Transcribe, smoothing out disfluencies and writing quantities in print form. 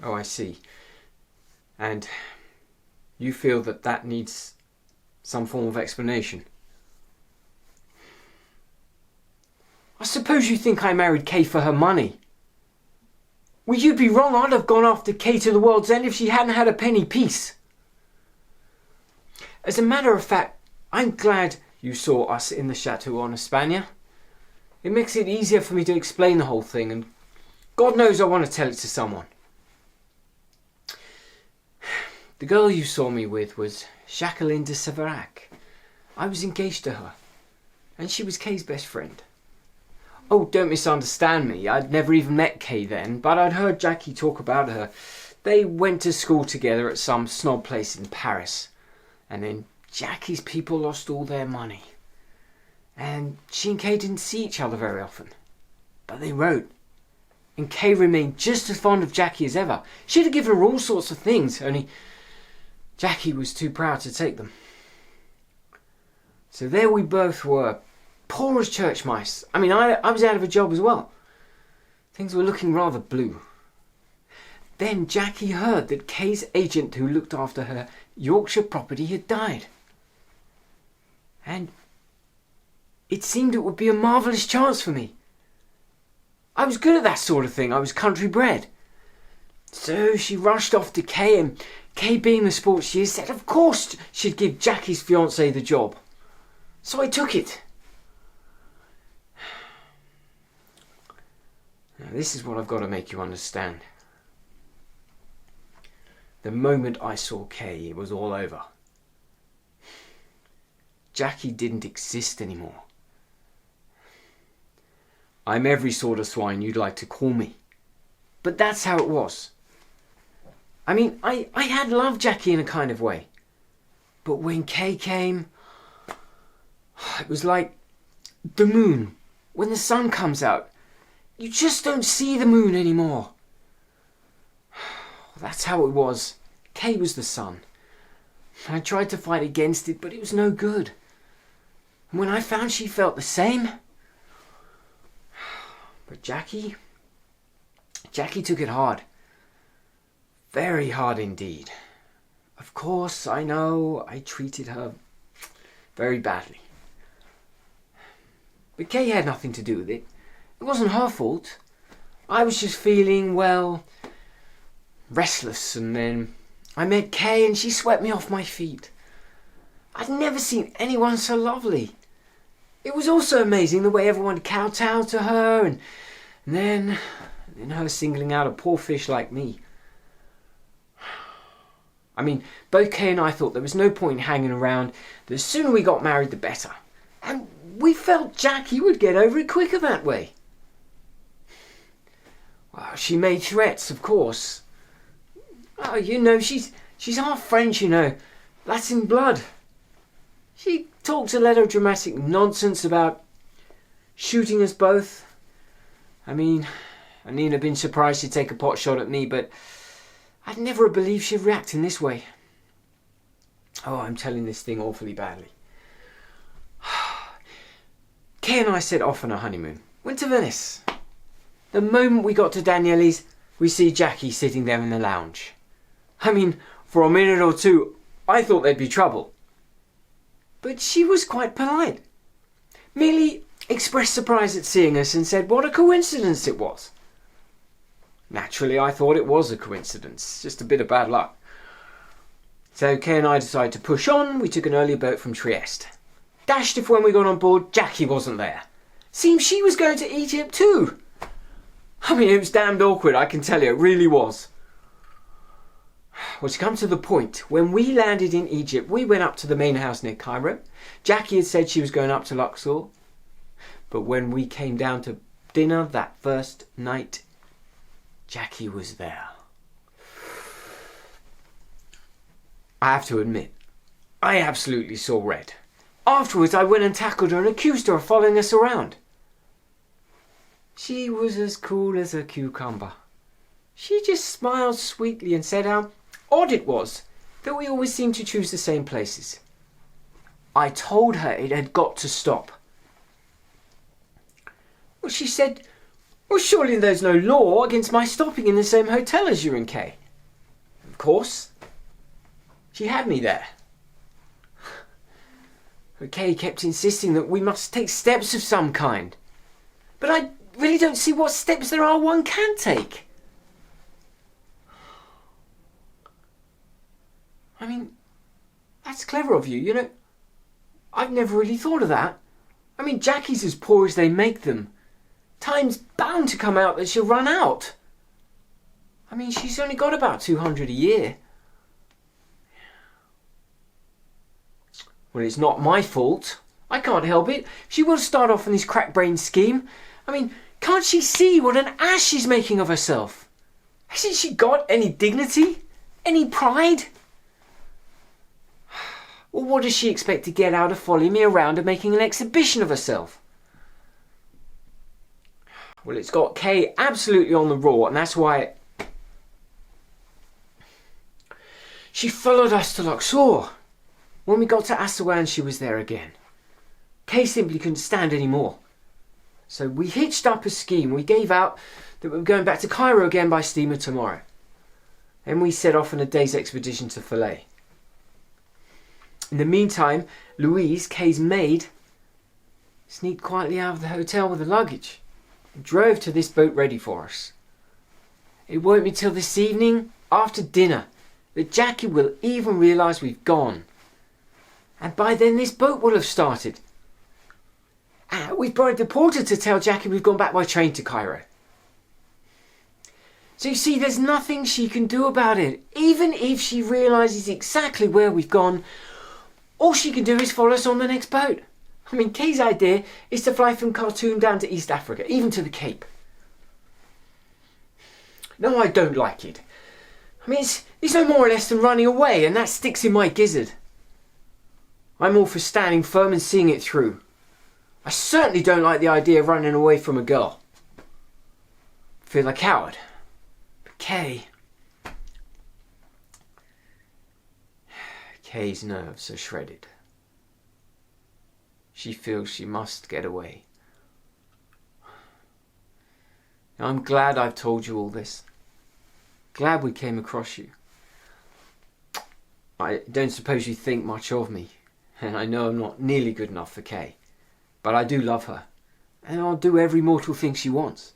Oh, I see. And you feel that needs some form of explanation? I suppose you think I married Kay for her money. Well, you'd be wrong. I'd have gone after Kay to the world's end if she hadn't had a penny piece. As a matter of fact, I'm glad you saw us in the Chateau on Espana. It makes it easier for me to explain the whole thing, and God knows I want to tell it to someone. The girl you saw me with was Jacqueline de Severac. I was engaged to her, and she was Kay's best friend. Oh, don't misunderstand me. I'd never even met Kay then, but I'd heard Jackie talk about her. They went to school together at some snob place in Paris, and then Jackie's people lost all their money. And she and Kay didn't see each other very often, but they wrote. And Kay remained just as fond of Jackie as ever. She'd have given her all sorts of things, only Jackie was too proud to take them. So there we both were, poor as church mice. I mean, I was out of a job as well. Things were looking rather blue. Then Jackie heard that Kay's agent who looked after her Yorkshire property had died. And it seemed it would be a marvellous chance for me. I was good at that sort of thing. I was country bred. So she rushed off to Kay, and Kay, being the sport she is, said of course she'd give Jackie's fiancé the job. So I took it. Now this is what I've got to make you understand. The moment I saw Kay, it was all over. Jackie didn't exist anymore. I'm every sort of swine you'd like to call me. But that's how it was. I mean, I had loved Jackie in a kind of way. But when Kay came, it was like the moon. When the sun comes out, you just don't see the moon anymore. That's how it was. Kay was the sun. I tried to fight against it, but it was no good. And when I found she felt the same... But Jackie took it hard. Very hard indeed. Of course, I know I treated her very badly. But Kay had nothing to do with it. It wasn't her fault. I was just feeling, well, restless, and then I met Kay and she swept me off my feet. I'd never seen anyone so lovely. It was also amazing the way everyone kowtowed to her, and then her singling out a poor fish like me. I mean, both Kay and I thought there was no point in hanging around. The sooner we got married, the better. And we felt Jackie would get over it quicker that way. Well, she made threats, of course. Oh, you know, she's half French, you know. That's in blood. She talked a lot of dramatic nonsense about shooting us both. I mean, I needn't have been surprised she'd take a pot shot at me, but I'd never have believed she'd react in this way. Oh, I'm telling this thing awfully badly. Kay and I set off on a honeymoon. Went to Venice. The moment we got to Daniele's, we see Jackie sitting there in the lounge. I mean, for a minute or two, I thought there'd be trouble. But she was quite polite. Merely expressed surprise at seeing us and said what a coincidence it was. Naturally, I thought it was a coincidence, just a bit of bad luck. So Kay and I decided to push on. We took an early boat from Trieste. Dashed if when we got on board, Jackie wasn't there. Seems she was going to Egypt too. I mean, it was damned awkward, I can tell you, it really was. Well, to come to the point, when we landed in Egypt, we went up to the main house near Cairo. Jackie had said she was going up to Luxor. But when we came down to dinner that first night, Jackie was there. I have to admit, I absolutely saw red. Afterwards, I went and tackled her and accused her of following us around. She was as cool as a cucumber. She just smiled sweetly and said how odd it was that we always seemed to choose the same places. I told her it had got to stop. Well, she said, Well, surely there's no law against my stopping in the same hotel as you and Kay. Of course. She had me there. But Kay kept insisting that we must take steps of some kind. But I really don't see what steps there are one can take. I mean, that's clever of you, you know. I've never really thought of that. I mean, Jackie's as poor as they make them. Time's bound to come out that she'll run out. I mean, she's only got about 200 a year. Well, it's not my fault. I can't help it. She will start off on this crack-brained scheme. I mean, can't she see what an ass she's making of herself? Hasn't she got any dignity? Any pride? Well, what does she expect to get out of following me around and making an exhibition of herself? Well, it's got Kay absolutely on the raw, and that's why she followed us to Luxor. When we got to Aswan, she was there again. Kay simply couldn't stand any more. So we hitched up a scheme. We gave out that we were going back to Cairo again by steamer tomorrow. Then we set off on a day's expedition to Philae. In the meantime, Louise, Kay's maid, sneaked quietly out of the hotel with the luggage and drove to this boat ready for us. It won't be till this evening, after dinner, that Jackie will even realise we've gone. And by then this boat will have started. We've bribed the porter to tell Jackie we've gone back by train to Cairo. So you see, there's nothing she can do about it. Even if she realises exactly where we've gone, all she can do is follow us on the next boat. I mean, Kay's idea is to fly from Khartoum down to East Africa, even to the Cape. No, I don't like it. I mean, it's no more or less than running away, and that sticks in my gizzard. I'm all for standing firm and seeing it through. I certainly don't like the idea of running away from a girl. I feel a coward. But Kay's nerves are shredded. She feels she must get away. Now, I'm glad I've told you all this. Glad we came across you. I don't suppose you think much of me, and I know I'm not nearly good enough for Kay. But I do love her, and I'll do every mortal thing she wants.